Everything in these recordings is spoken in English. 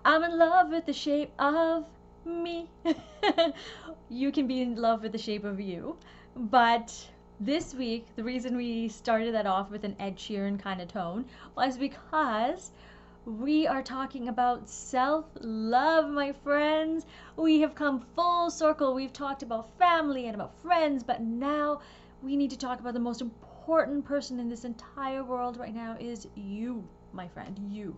I'm in love with the shape of me. You can be in love with the shape of you. But this week, the reason we started that off with an Ed Sheeran kind of tone was because we are talking about self love, my friends. We have come full circle. We've talked about family and about friends, but now we need to talk about the most important person in this entire world right now is you, my friend, you.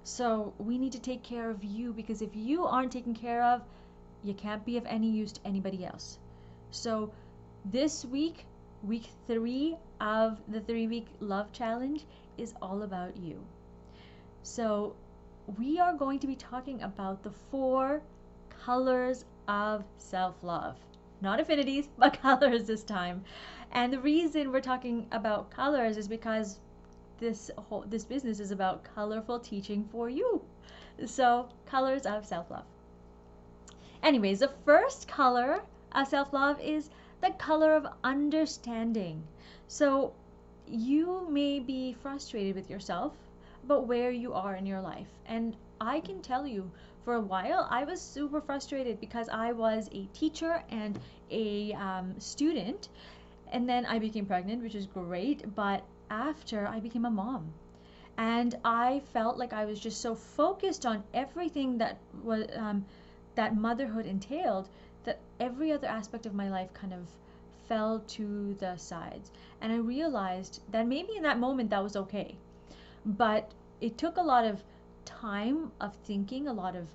So we need to take care of you because if you aren't taken care of, you can't be of any use to anybody else. So this week 3 of the 3-week love challenge is all about you. So we are going to be talking about the 4 colors of self-love. Not affinities, but colors this time. And the reason we're talking about colors is because this business is about colorful teaching for you. So, colors of self-love. Anyways, the first color of self-love is the color of understanding. So, you may be frustrated with yourself about where you are in your life. And I can tell you, for a while, I was super frustrated because I was a teacher and a student. And then I became pregnant, which is great. But after I became a mom, and I felt like I was just so focused on everything that was that motherhood entailed that every other aspect of my life kind of fell to the sides. And I realized that maybe in that moment that was okay, but it took a lot of time of thinking, a lot of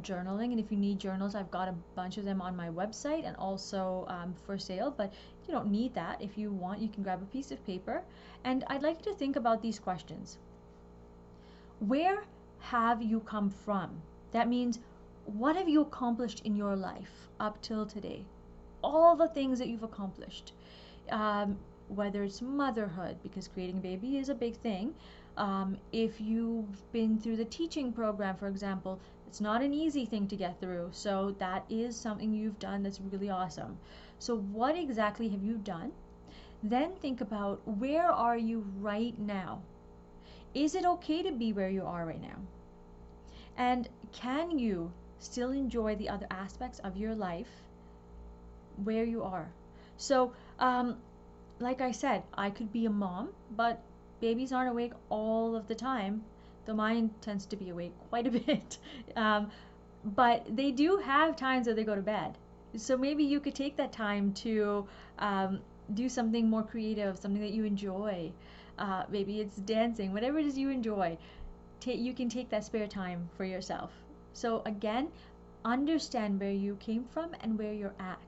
journaling. And if you need journals, I've got a bunch of them on my website and also for sale, but you don't need that. If you want, you can grab a piece of paper. And I'd like you to think about these questions. Where have you come from? That means, what have you accomplished in your life up till today? All the things that you've accomplished. Whether it's motherhood, because creating a baby is a big thing. If you've been through the teaching program, for example, it's not an easy thing to get through. So that is something you've done that's really awesome. So what exactly have you done? Then think about, where are you right now? Is it okay to be where you are right now? And can you still enjoy the other aspects of your life where you are? So, like I said, I could be a mom, but babies aren't awake all of the time, though mine tends to be awake quite a bit. But they do have times that they go to bed. So maybe you could take that time to do something more creative, something that you enjoy. Maybe it's dancing, whatever it is you enjoy. You can take that spare time for yourself. So again, understand where you came from and where you're at.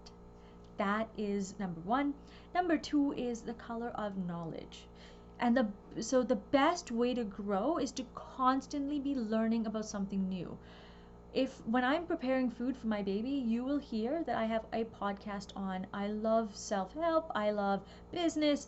That is number 1. Number 2 is the color of knowledge. And the best way to grow is to constantly be learning about something new. When I'm preparing food for my baby, you will hear that I have a podcast on. I love self-help, I love business,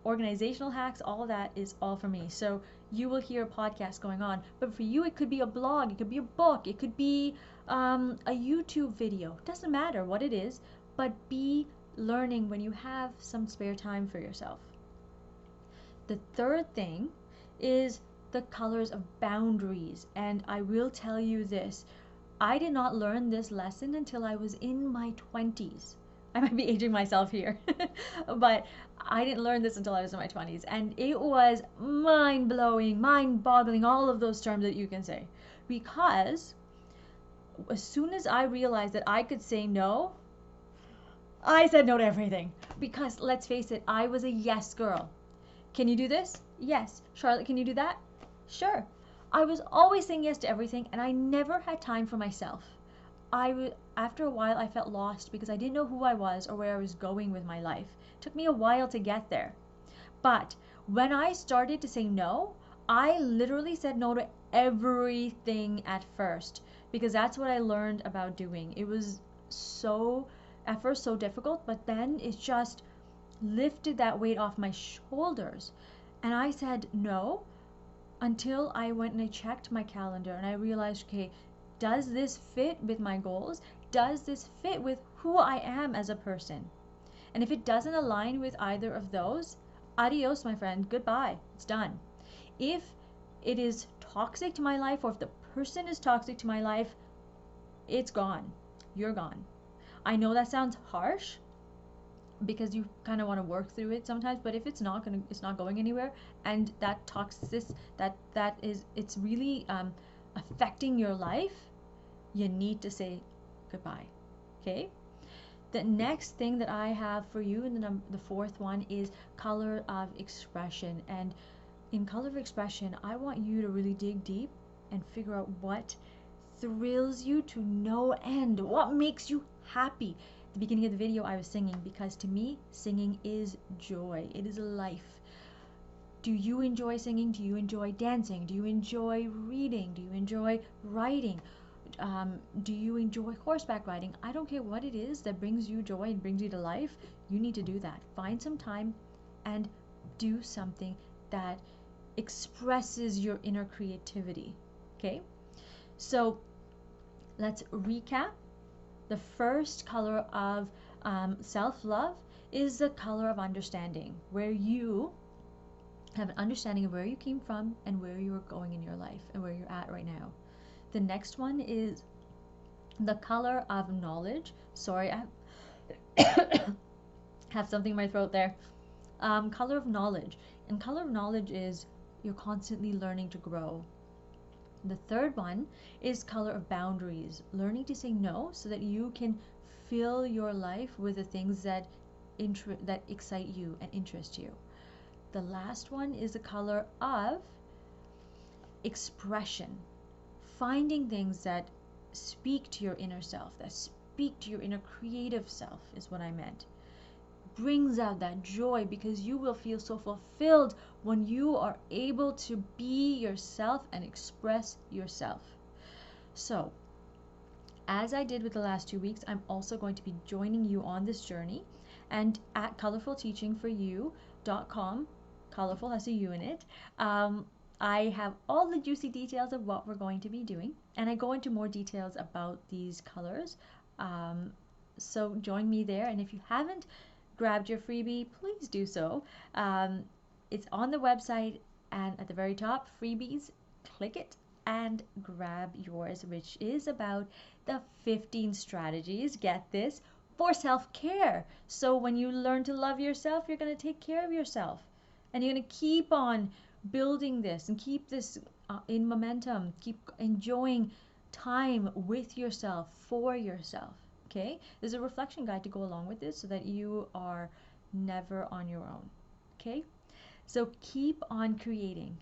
organizational hacks, all of that is all for me. So you will hear a podcast going on. But for you, it could be a blog, it could be a book, it could be a YouTube video. Doesn't matter what it is, but be learning when you have some spare time for yourself. The third thing is the colors of boundaries. And I will tell you this, I did not learn this lesson until I was in my 20s. I might be aging myself here, but I didn't learn this until I was in my 20s. And it was mind-blowing, mind-boggling, all of those terms that you can say. Because as soon as I realized that I could say no, I said no to everything. Because let's face it, I was a yes girl. Can you do this? Yes. Charlotte, can you do that? Sure. I was always saying yes to everything, and I never had time for myself. After a while, I felt lost because I didn't know who I was or where I was going with my life. It took me a while to get there. But when I started to say no, I literally said no to everything at first, because that's what I learned about doing. It was at first so difficult, but then it just lifted that weight off my shoulders. And I said no until I went and I checked my calendar and I realized, okay, does this fit with my goals? Does this fit with who I am as a person? And if it doesn't align with either of those, adios, my friend, goodbye, it's done. If it is toxic to my life, or if the person is toxic to my life, it's gone. You're gone. I know that sounds harsh because you kind of want to work through it sometimes, but if it's not going anywhere, and that it's really affecting your life, you need to say goodbye. Okay. The next thing that I have for you, and the fourth one, is color of expression. And in color of expression, I want you to really dig deep and figure out what thrills you to no end, what makes you happy. At the beginning of the video, I was singing because to me, singing is joy. It is life. Do you enjoy singing? Do you enjoy dancing? Do you enjoy reading? Do you enjoy writing? Do you enjoy horseback riding? I don't care what it is that brings you joy and brings you to life. You need to do that. Find some time and do something that expresses your inner creativity. Okay? So let's recap. The first color of self-love is the color of understanding, where you have an understanding of where you came from and where you are going in your life and where you're at right now. The next one is the color of knowledge. Sorry, I have something in my throat there. Color of knowledge. And color of knowledge is you're constantly learning to grow. The third one is color of boundaries, learning to say no so that you can fill your life with the things that excite you and interest you. The last one is the color of expression, finding things that speak to your inner self, that speak to your inner creative self is what I meant. Brings out that joy, because you will feel so fulfilled when you are able to be yourself and express yourself. So, as I did with the last 2 weeks, I'm also going to be joining you on this journey. And at colorfulteachingforyou.com, colorful has a U in it, I have all the juicy details of what we're going to be doing, and I go into more details about these colors. So join me there, and if you haven't grabbed your freebie, please do so. It's on the website, and at the very top, freebies, click it and grab yours, which is about the 15 strategies, get this, for self-care. So when you learn to love yourself, you're going to take care of yourself, and you're going to keep on building this and keep this in momentum, keep enjoying time with yourself, for yourself. Okay, there's a reflection guide to go along with this so that you are never on your own. Okay, so keep creating,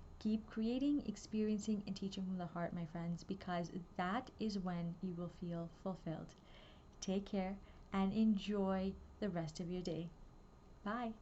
experiencing, and teaching from the heart, my friends, because that is when you will feel fulfilled. Take care and enjoy the rest of your day. Bye.